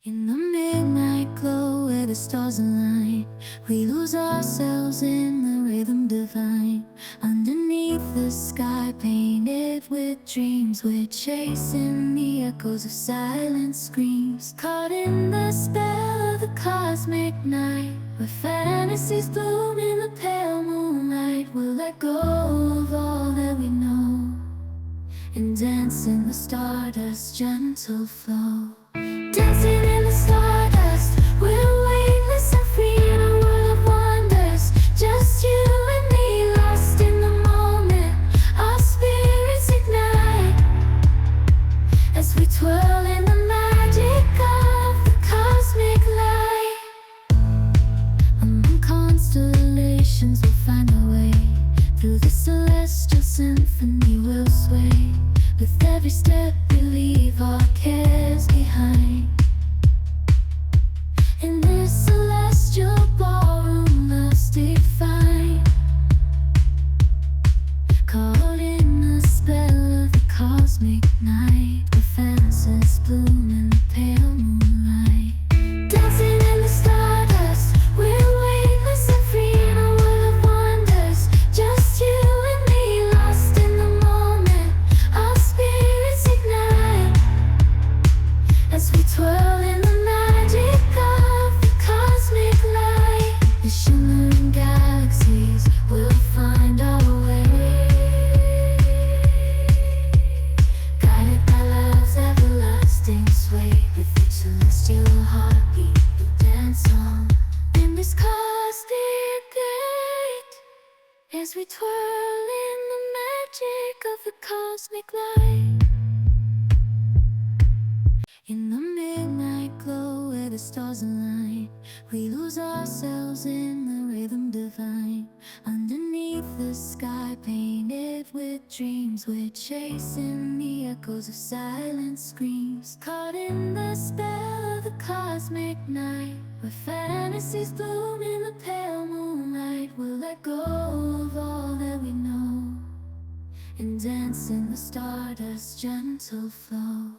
In the midnight glow where the stars align, we lose ourselves in the rhythm divine. Underneath the sky painted with dreams, we're chasing the echoes of silent screams. Caught in the spell of the cosmic night, where fantasies bloom in the pale moonlight. We'll let go of all that we know and dance in the stardust's gentle flow. Dancing in the stardust, we're weightless and free in a world of wonders. Just you and me, lost in the moment. Our spirits ignite as we twirl in the magic of the cosmic light. Among constellations, we'll find our way. Through the celestial symphony, we'll sway. With every step, we leave our cares behind. In this celestial ballroom, love's defined. Caught in the spell of the cosmic night, where fantasies bloom in the pale moonlight. Dancing in the stardust, we're weightless and free in a world of wonders. Just you and me, lost in the moment. Our spirits ignite as we twirl in the magic of the cosmic light. The shimmering galaxies will find our way, guided by love's everlasting sway. With each celestial heartbeat, we'll dance on in this cosmic gate as we twirl in the magic of the cosmic light. In the midnight glow where the stars align, we lose ourselves in the rhythm divine. Underneath the sky painted with dreams, we're chasing the echoes of silent screams. Caught in the spell of the cosmic night, where fantasies bloom in the pale moonlight. We'll let go of all that we know and dance in the stardust's gentle flow.